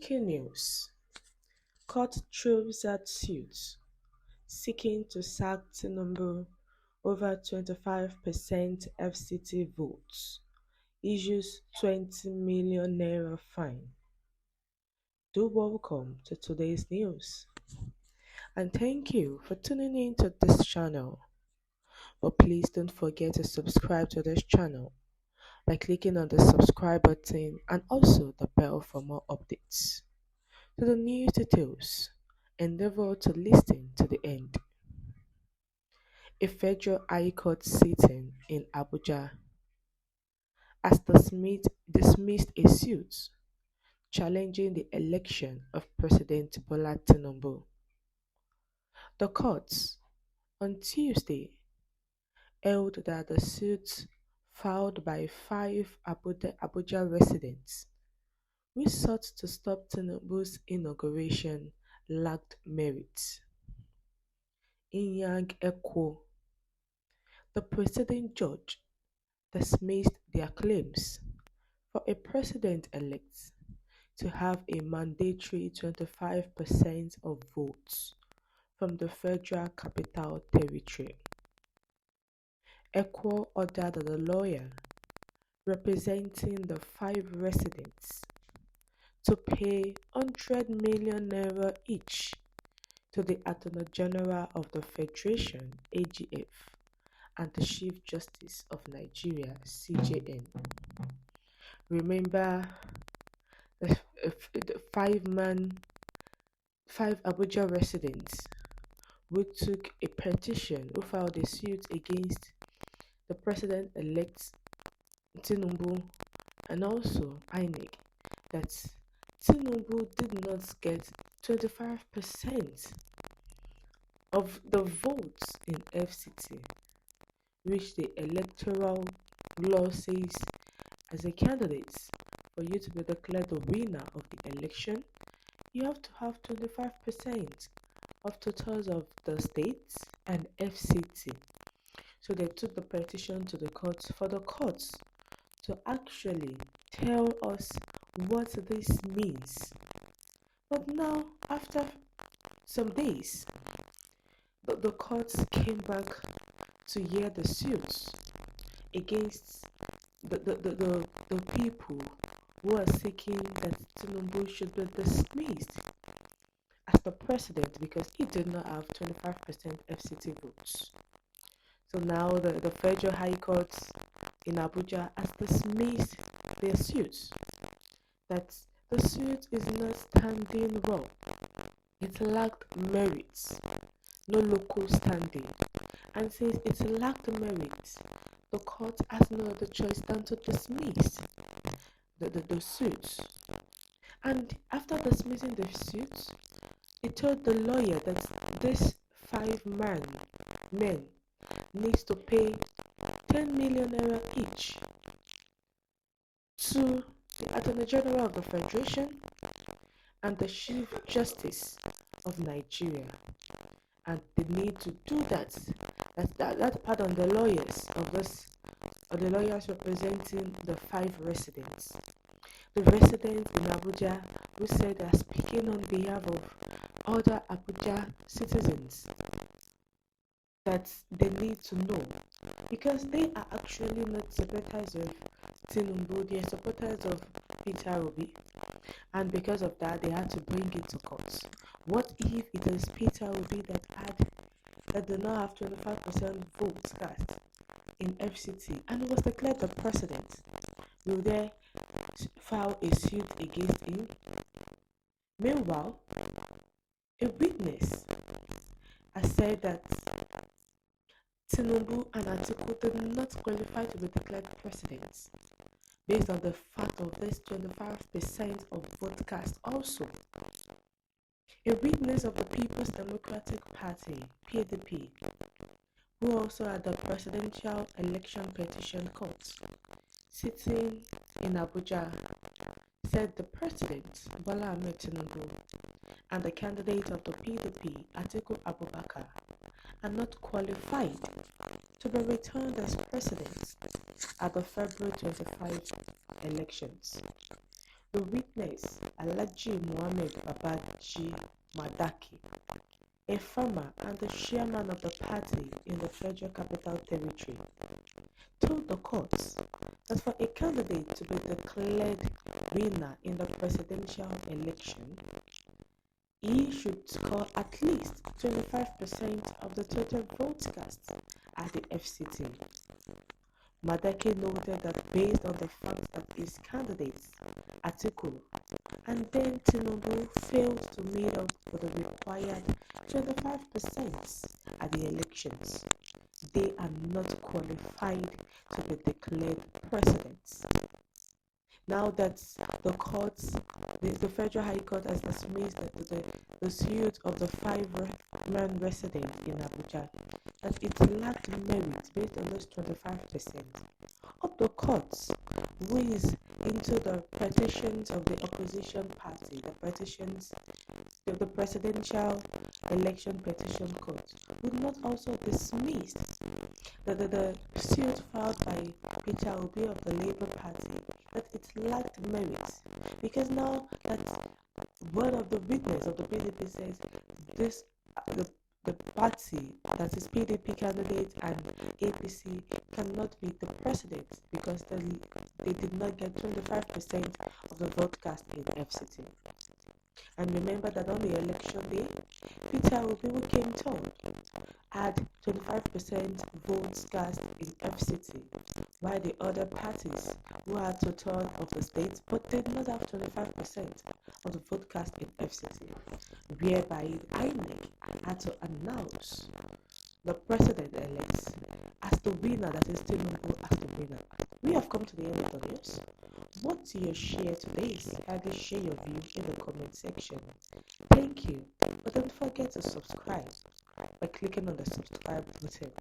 Breaking news: Court throws out suit seeking to sack Tinubu over 25% FCT votes, issues ₦20 million fine. Do welcome to today's news, and thank you for tuning in to this channel. But please don't forget to subscribe to this channel by clicking on the subscribe button and also the bell for more updates. To the news details, endeavor to listen to the end. A federal high court sitting in Abuja has dismissed a suit challenging the election of President Bola Tinubu. The court, on Tuesday, held that the suit filed by 5 Abuja residents who sought to stop Tinubu's inauguration lacked merit. Inec, the presiding judge, dismissed their claims for a president-elect to have a mandatory 25% of votes from the Federal Capital Territory. Ekwo ordered that the lawyer representing the 5 residents to pay ₦100 million each to the Attorney General of the Federation (AGF) and the Chief Justice of Nigeria (CJN). Remember, the 5 Abuja residents who took a petition, who filed a suit against the President-elect Tinubu and also Inec, that Tinubu did not get 25% of the votes in FCT, which the electoral law says as a candidate, for you to be declared the winner of the election, you have to have 25% of totals of the states and FCT. So they took the petition to the courts for the courts to actually tell us what this means. But now, after some days, the courts came back to hear the suits against the people who are seeking that Tinubu should be dismissed as the president because he did not have 25% FCT votes. So now the Federal High Court in Abuja has dismissed their suit, that the suit is not standing well. It lacked merit, no local standing. And since it lacked merit, the court has no other choice than to dismiss the suit. And after dismissing the suit, it told the lawyer that this 5 men needs to pay ₦10 million each to the Attorney General of the Federation and the Chief Justice of Nigeria. And they need to do that. That's part on the lawyers the lawyers representing the 5 residents. The residents in Abuja who said they are speaking on behalf of other Abuja citizens, that they need to know, because they are actually not supporters of Tinubu, they are supporters of Peter Obi, and because of that they had to bring it to court. What if it is Peter Obi that did not have 25% votes cast in FCT and was declared the president? Will they file a suit against him? Meanwhile, a witness has said that Tinubu and Atiku did not qualify to be declared president based on the fact of this 25% of vote cast. Also, a witness of the People's Democratic Party (PDP), who also had the Presidential Election Petition Court sitting in Abuja, said the President Bola Ahmed Tinubu and the candidate of the PDP Atiku Abubakar are not qualified to be returned as president at the February 25 elections. The witness, Alhaji Mohammed Babaji Madaki, a farmer and the chairman of the party in the Federal Capital Territory, told the courts that for a candidate to be declared winner in the presidential election, he should score at least 25% of the total votes cast at the FCT. Madake noted that based on the fact that his candidates, Atiku and then Tinubu, failed to meet up with the required 25% at the elections, they are not qualified to be declared presidents. Now that the courts, the Federal High Court has dismissed the suit of the five-man resident in Abuja, that it lacked merit based on this 25%. Up the courts, who is into the petitions of the opposition party, the petitions of the presidential election petition court, would not also dismiss the suit filed by Peter Obi of the Labour Party, that it lacked merit, because now that one of the witness of the PDP says this the party, that is PDP candidate and APC, cannot be the president because they did not get 25% of the vote cast in FCT. And remember that on the election day, Peter Obi, who came third, had 25% votes cast in FCT, while the other parties who had two-thirds of the state but did not have 25% of the vote cast in FCT, whereby Inec had to announce the president-elect as the winner, that is Tinubu as the winner. We have come to the end of the news. What's your share today? Kindly share your view in the comment section. Thank you, but don't forget to subscribe by clicking on the subscribe button.